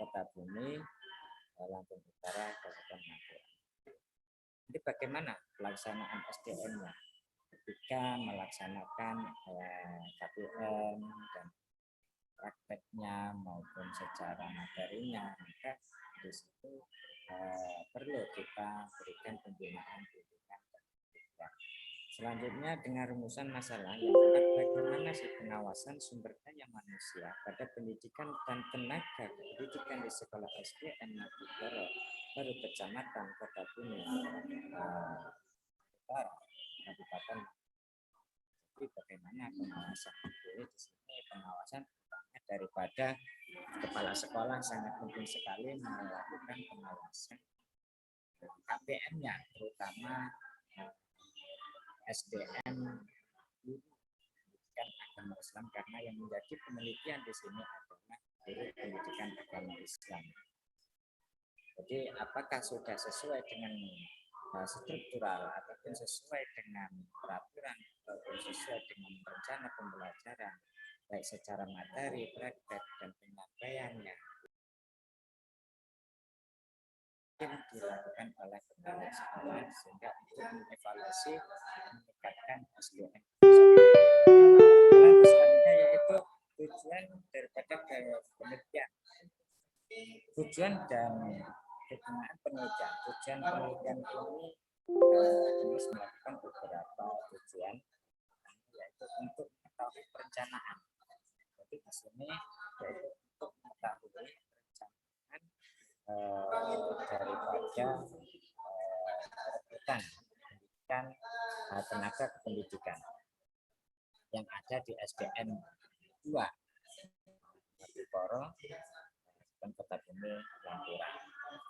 Kota Bumi, Lampung Utara, Kabupaten Magelang. Jadi bagaimana pelaksanaan SDM-nya ketika melaksanakan KPM dan prakteknya maupun secara materinya, maka di situ perlu kita berikan pembinaan pendidikan. Selanjutnya dengan rumusan masalah yang keempat, bagaimana sih pengawasan sumber daya manusia pada pendidikan dan tenaga pendidikan di sekolah SDN Madukoro baru Kecamatan Kota Bumi Utara Kabupaten. Jadi bagaimana pengawasan? Jadi di sini pengawasan daripada kepala sekolah sangat penting sekali melakukan pengawasan KPM-nya, terutama SDM pendidikan agama Islam, karena yang menjadi penelitian di sini adalah guru pendidikan agama Islam. Jadi apakah sudah sesuai dengan struktural ataupun sesuai dengan peraturan ataupun sesuai dengan rencana pembelajaran baik secara materi, praktek dan penyampaiannya dilakukan oleh kepala sekolah sehingga untuk mengevaluasi meningkatkan SDM. Selanjutnya yaitu tujuan daripada penelitian, tujuan dan kegunaan penelitian. Tujuan penelitian ini terus melakukan beberapa tujuan, yaitu untuk mengetahui perencanaan. Jadi di sini yaitu untuk mengetahui perencanaan daripada perekrutan pendidikan tenaga kependidikan yang ada di SDN 2 Madukoro dan Kota Bumi Lampura.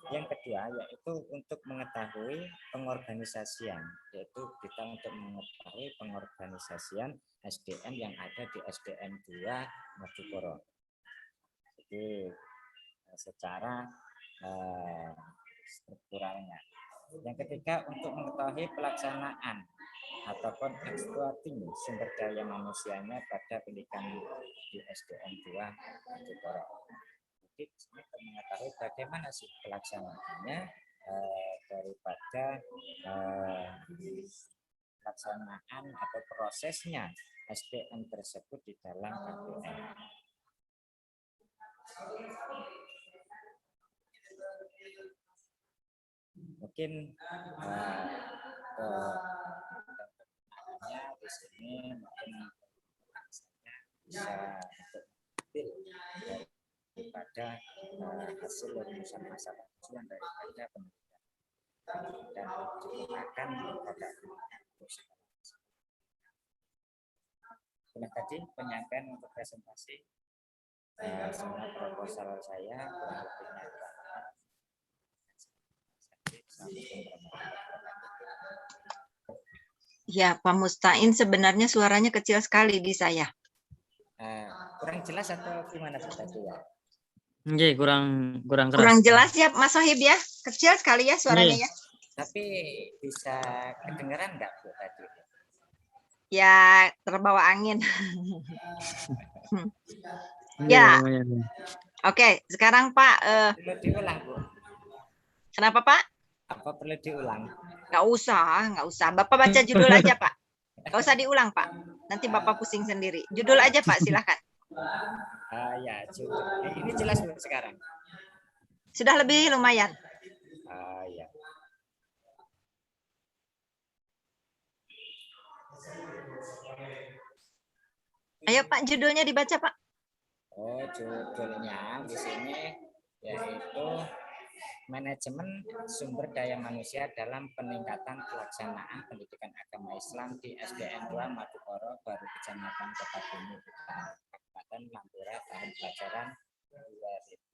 Yang kedua yaitu untuk mengetahui pengorganisasian, yaitu kita untuk mengetahui pengorganisasian SDM yang ada di SDN 2 Madukoro. Jadi secara strukturalnya. Yang ketiga untuk mengetahui pelaksanaan ataupun exploiting sumber daya manusianya pada pendidikan di SDN 2 Madukoro. Jadi untuk mengetahui bagaimana sih pelaksanaannya daripada pelaksanaan atau prosesnya SDM tersebut di dalam KPM. Mungkin di sini mungkin bisa untuk mengambil daripada hasil rumusan masalah tujuan daripada penelitian dan digunakan pada tadi penyampaian untuk presentasi semua proposal saya kurang lebihnya. Ya, Pak Mustain sebenarnya suaranya kecil sekali di saya. Kurang jelas atau gimana tadi ya? Oke, kurang keras. Kurang jelas ya Mas Sohib ya? Kecil sekali ya suaranya ya? Tapi bisa kedengaran enggak Bu tadi? Ya, terbawa angin. Ya. Oke, sekarang Pak perlu diulang Bu. Kenapa Pak? Apa perlu diulang? Nggak usah. Bapak baca judul aja Pak. Nggak usah diulang Pak. Nanti Bapak pusing sendiri. Judul aja Pak, silakan. Ya, judul. Ini jelas Bu sekarang. Sudah lebih lumayan. Ya. Ayo Pak, judulnya dibaca Pak. Judulnya di sini yaitu Manajemen Sumber Daya Manusia dalam Peningkatan Pelaksanaan Pendidikan Agama Islam di SDN 2 Madukoro Baru Kecamatan Kota Bumi Utara Kabupaten Lampura tahun pelajaran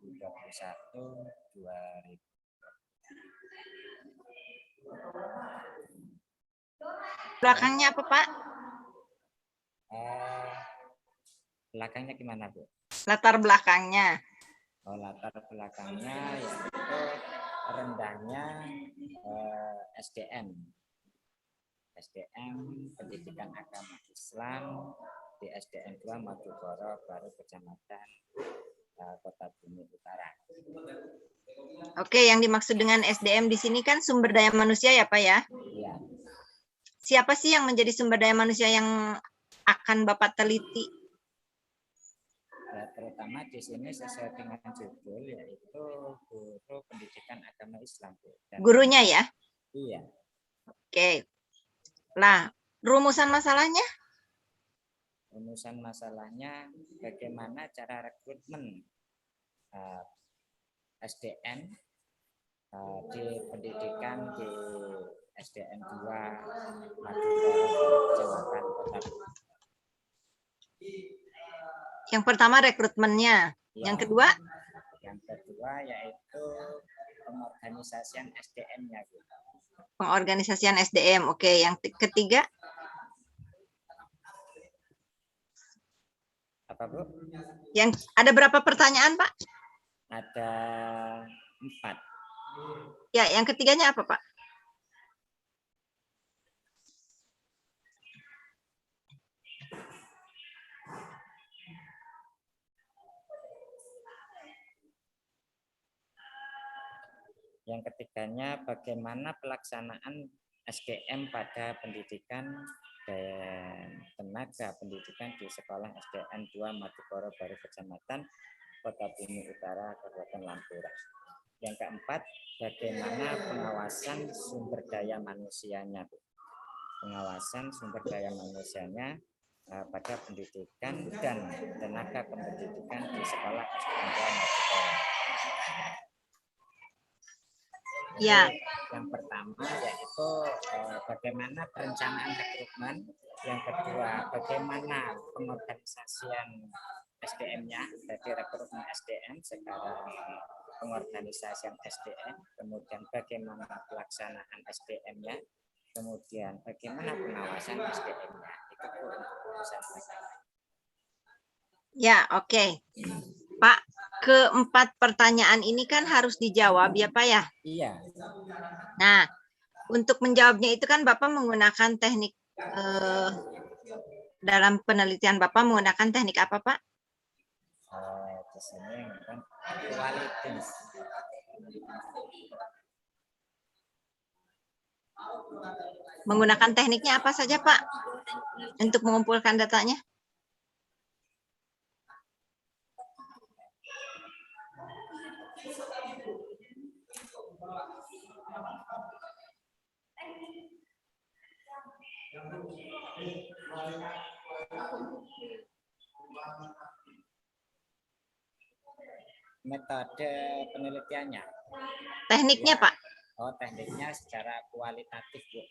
2021-2022. Belakangnya apa Pak? Belakangnya gimana Bu? Latar belakangnya. Latar belakangnya yaitu rendahnya SDM Pendidikan Agama Islam di SDN 2 Madukoro Baru Kecamatan Kota Bumi Utara. Oke, yang dimaksud dengan SDM di sini kan sumber daya manusia ya Pak ya? Iya. Siapa sih yang menjadi sumber daya manusia yang akan Bapak teliti? Terutama di sini sesuai dengan judul yaitu guru pendidikan agama Islam, Bu. Gurunya ya? Iya. Oke. Lah, rumusan masalahnya? Rumusan masalahnya bagaimana cara rekrutmen SDM di pendidikan di SDN 2 Madukoro, Kecamatan Kota Bumi. Yang pertama rekrutmennya. Ya. Yang kedua? Yang kedua yaitu pengorganisasian SDM-nya. Pengorganisasian SDM. Oke, yang ketiga? Apa, Bu? Yang ada berapa pertanyaan, Pak? Ada 4. Ya, yang ketiganya apa, Pak? Yang ketiganya bagaimana pelaksanaan SDM pada pendidikan dan tenaga pendidikan di sekolah SDN 2 Madukoro Baru Kecamatan Kota Bumi Utara Kabupaten Lampura. Yang keempat, bagaimana pengawasan sumber daya manusianya, Bu. Pengawasan sumber daya manusianya pada pendidikan dan tenaga pendidikan di sekolah SDN 2 Madukoro. Ya. Yang pertama yaitu bagaimana perencanaan rekrutmen. Yang kedua, bagaimana pengorganisasian SDM-nya, jadi rekrutmen SDM sekarang pengorganisasian SDM, kemudian bagaimana pelaksanaan SDM-nya, kemudian bagaimana pengawasan SDM-nya. Itu untuk urusan masalah. Ya, oke. Pak, keempat pertanyaan ini kan harus dijawab ya Pak ya? Iya. Nah, untuk menjawabnya itu kan Bapak menggunakan teknik, dalam penelitian Bapak menggunakan teknik apa Pak? Di sini kan kualitas. Menggunakan tekniknya apa saja Pak untuk mengumpulkan datanya? Metode penelitiannya. Tekniknya Ya. Pak? Oh, tekniknya secara kualitatif, Bu.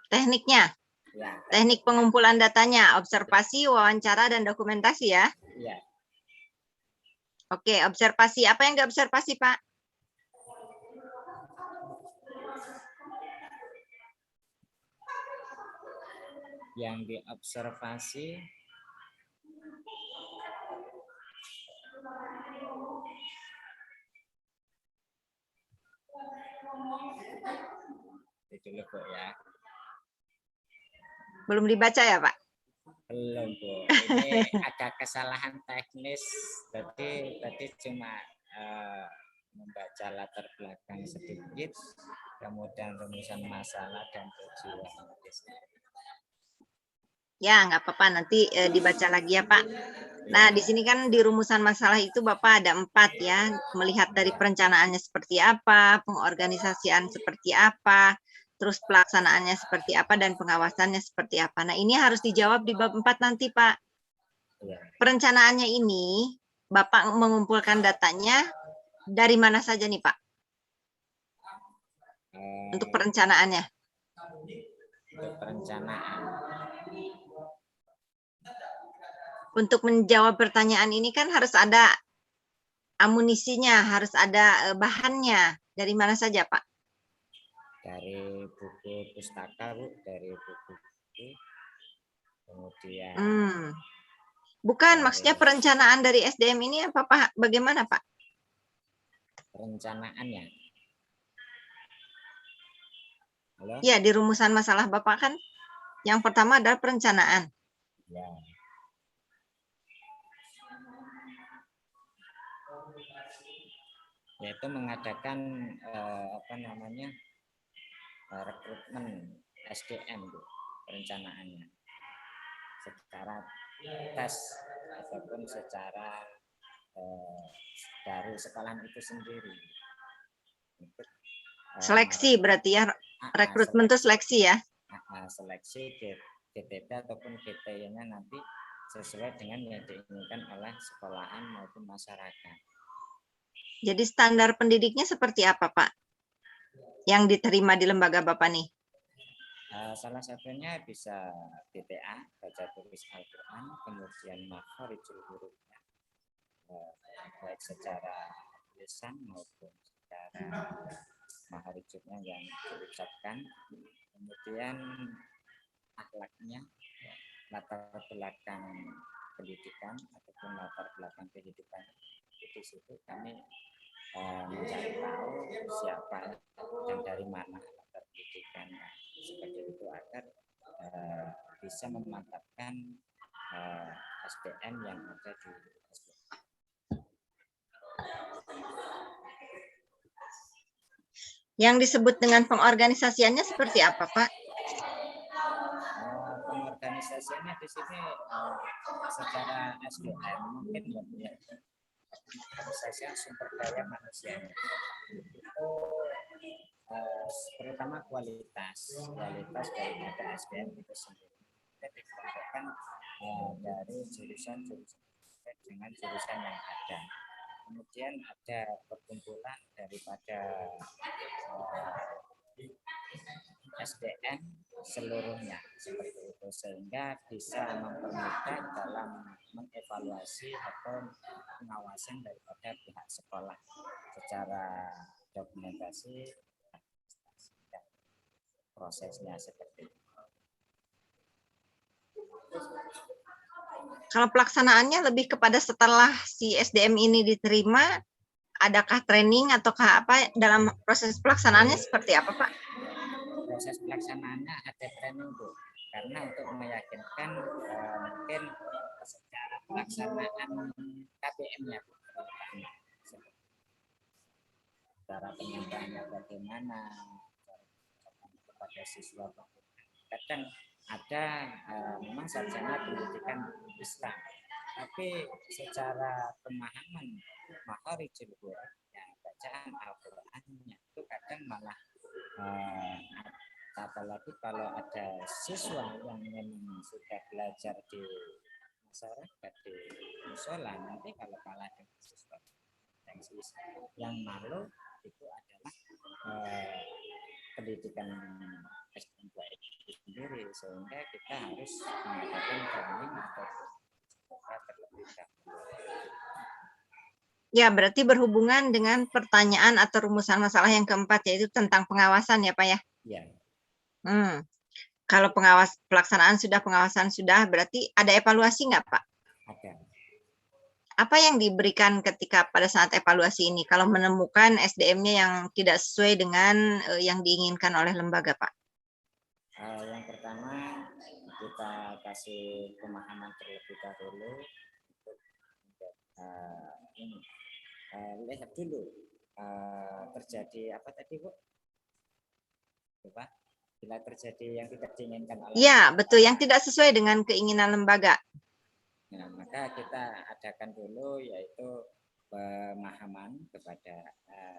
Tekniknya? Ya. Teknik pengumpulan datanya, observasi, wawancara, dan dokumentasi ya? Iya. Oke, observasi. Apa yang diobservasi, Pak? Yang diobservasi itu dulu, Bu, ya. Belum dibaca ya, Pak? Belum, Bu. Ini ada kesalahan teknis. Tadi cuma membaca latar belakang sedikit, kemudian rumusan masalah dan tujuan. Ya, nggak apa-apa. Nanti dibaca lagi ya, Pak. Nah, di sini kan di rumusan masalah itu Bapak ada 4 ya. Melihat dari perencanaannya seperti apa, pengorganisasian seperti apa, terus pelaksanaannya seperti apa, dan pengawasannya seperti apa. Nah, ini harus dijawab di bab 4 nanti, Pak. Perencanaannya ini, Bapak mengumpulkan datanya dari mana saja nih, Pak? Untuk perencanaannya. Untuk perencanaan. Untuk menjawab pertanyaan ini kan harus ada amunisinya, harus ada bahannya. Dari mana saja, Pak? Dari buku pustaka, Bu, dari buku. Kemudian bukan, maksudnya perencanaan dari SDM ini apa Pak? Bagaimana Pak? Perencanaannya. Halo? Ya, di rumusan masalah Bapak kan yang pertama adalah perencanaan. Ya. yaitu mengadakan rekrutmen SDM Bu, perencanaannya secara tes ataupun secara dari sekolahan itu sendiri. Untuk, Seleksi berarti ya, rekrutmen itu seleksi ya? Seleksi GTP ataupun GTI-nya nanti sesuai dengan yang diinginkan oleh sekolahan maupun masyarakat. Jadi standar pendidiknya seperti apa Pak? Yang diterima di lembaga Bapak nih? Salah satunya bisa BTA, baca tulis Al-Quran, kemudian makharijul hurufnya, baik secara tulisan maupun secara makharijulnya yang diucapkan, kemudian akhlaknya, latar belakang pendidikan ataupun latar belakang kehidupan. Di situ kami mencari tahu siapa dan dari mana latar pendidikannya, seperti itu agar bisa memantapkan SDM yang ada di SDM. Yang disebut dengan pengorganisasiannya seperti apa Pak? Pengorganisasiannya di sini secara SDM mungkin ya, organisasi sumber daya manusia itu terutama kualitas daripada SDM itu sendiri. Jadi dikelompokkan dari jurusan dengan jurusan yang ada. Kemudian ada perkumpulan daripada SDM seluruhnya seperti itu, sehingga bisa mempermudah dalam mengevaluasi atau pengawasan daripada pihak sekolah secara dokumentasi dan prosesnya seperti itu. Kalau pelaksanaannya lebih kepada setelah si SDM ini diterima, adakah training ataukah apa dalam proses pelaksanaannya seperti apa Pak? Proses pelaksanaannya ada training Bu, karena untuk meyakinkan mungkin secara pelaksanaan KPM-nya Bu, cara penyampaiannya bagaimana kepada siswa. Kadang ada memang sarjana pendidikan Islam, tapi secara pemahaman makharijul huruf, ya, bacaan Al-Qur'annya itu kadang malah apalagi kalau ada siswa yang memang sudah belajar di masyarakat di musola, nanti kalau kalah dengan siswa yang malu itu adalah pendidikan SDM itu sendiri, sehingga kita harus mengadakan training atau terlebih dahulu. Ya, berarti berhubungan dengan pertanyaan atau rumusan masalah yang keempat, yaitu tentang pengawasan ya Pak ya? Ya. Kalau pelaksanaan sudah, pengawasan sudah, berarti ada evaluasi nggak Pak? Ada. Apa yang diberikan ketika pada saat evaluasi ini kalau menemukan SDM-nya yang tidak sesuai dengan yang diinginkan oleh lembaga Pak? Yang pertama kita kasih pemahaman terlebih dahulu untuk lihat dulu terjadi apa tadi Bu? Coba, bila terjadi yang tidak diinginkan oleh ya betul, yang tidak sesuai dengan keinginan lembaga. Nah, maka kita adakan dulu yaitu pemahaman kepada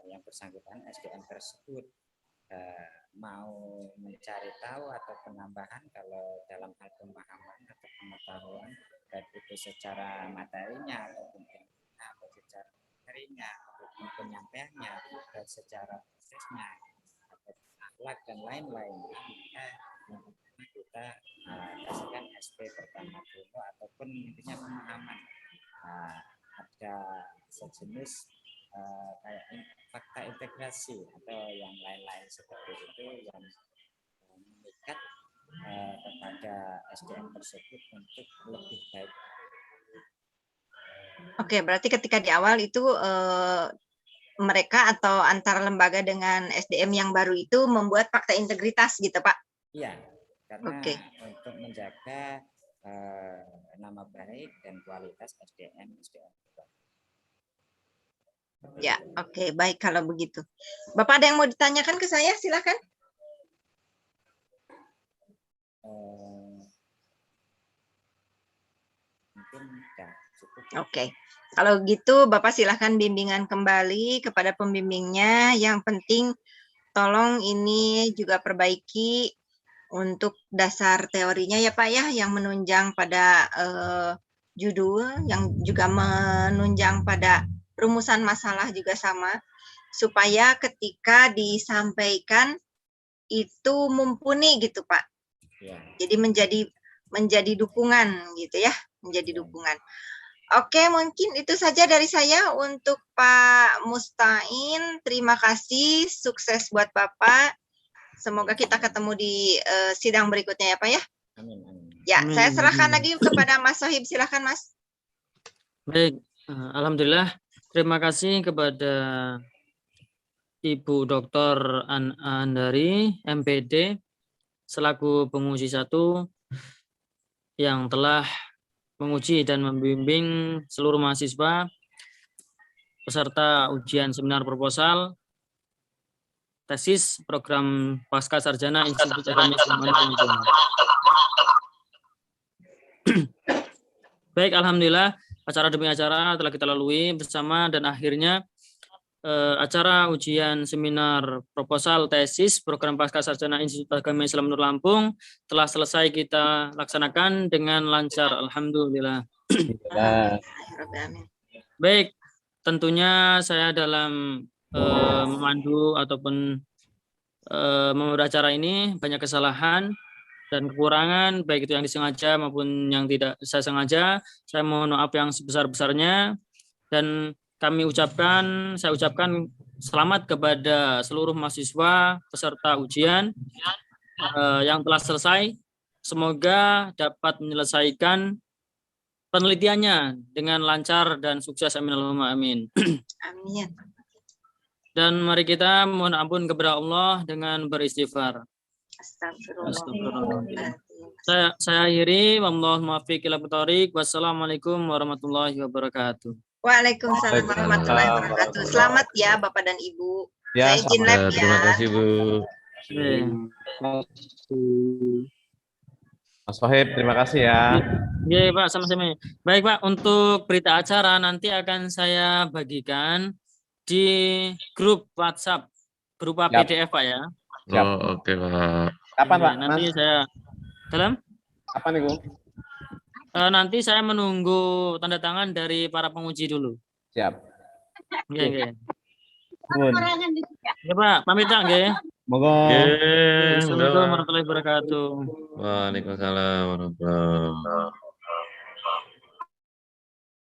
yang bersangkutan SDM tersebut, mau mencari tahu atau penambahan kalau dalam hal pemahaman atau pengetahuan, baik itu secara materinya ataupun secara materinya ataupun penyampaiannya dan secara prosesnya atau akhlak dan lain-lain. Kita kasihkan SP pertama dulu ataupun intinya pemahaman. Ada sejenis kayak fakta integrasi atau yang lain-lain seperti itu yang mengikat kepada SDM tersebut untuk lebih baik. Oke, berarti ketika di awal itu mereka atau antara lembaga dengan SDM yang baru itu membuat fakta integritas gitu Pak? Iya, karena untuk menjaga nama baik dan kualitas SDM. Ya, oke, baik kalau begitu. Bapak ada yang mau ditanyakan ke saya? Silakan. Mungkin enggak cukup. Oke. Kalau gitu Bapak silahkan bimbingan kembali kepada pembimbingnya. Yang penting tolong ini juga perbaiki untuk dasar teorinya ya Pak ya, yang menunjang pada judul, yang juga menunjang pada rumusan masalah juga sama, supaya ketika disampaikan itu mumpuni gitu Pak. Ya. Jadi menjadi dukungan gitu ya, menjadi dukungan. Oke, mungkin itu saja dari saya untuk Pak Mustain. Terima kasih, sukses buat Bapak. Semoga kita ketemu di sidang berikutnya ya Pak ya. Amin, amin. Ya, Amin, saya serahkan amin. lagi kepada Mas Sohib. Silakan Mas. Baik, alhamdulillah. Terima kasih kepada Ibu Dr. Andari, MPD, selaku penguji 1 yang telah menguji dan membimbing seluruh mahasiswa peserta ujian seminar proposal tesis program pasca sarjana Institut Agama Islam Lampung. Baik, alhamdulillah acara demi acara telah kita lalui bersama dan akhirnya acara ujian seminar proposal tesis program pasca sarjana Institut Agama Islam Nur Lampung telah selesai kita laksanakan dengan lancar, alhamdulillah. Baik, tentunya saya dalam memandu ataupun memandu acara ini banyak kesalahan dan kekurangan, baik itu yang disengaja maupun yang tidak saya sengaja. Saya mohon maaf yang sebesar-besarnya dan saya ucapkan selamat kepada seluruh mahasiswa peserta ujian yang telah selesai. Semoga dapat menyelesaikan penelitiannya dengan lancar dan sukses. Amin Allahumma amin. Amin. Dan mari kita mohon ampun kepada Allah dengan beristighfar. Astagfirullah. Saya akhiri. Wallahul muwaffiq ila thoriq. Wassalamualaikum warahmatullahi wabarakatuh. Waalaikumsalam warahmatullahi wabarakatuh. Selamat ya Bapak dan Ibu. Ya, Saya izin live ya. terima kasih Bu. Mas Wahib, terima kasih ya. Iya Pak, sama-sama. Baik Pak, untuk berita acara nanti akan saya bagikan di grup WhatsApp berupa Siap. PDF Pak ya. Siap. Oh, oke Pak. Kapan Iya, Pak? nanti Mas? saya dalam Kapan nih Bu? nanti saya menunggu tanda tangan dari para penguji dulu. Siap. Iya, iya. Bun. Ya Pak, pamit Pak nggih. Moga. Oke, Assalamualaikum warahmatullahi wabarakatuh. Waalaikumsalam warahmatullahi wabarakatuh.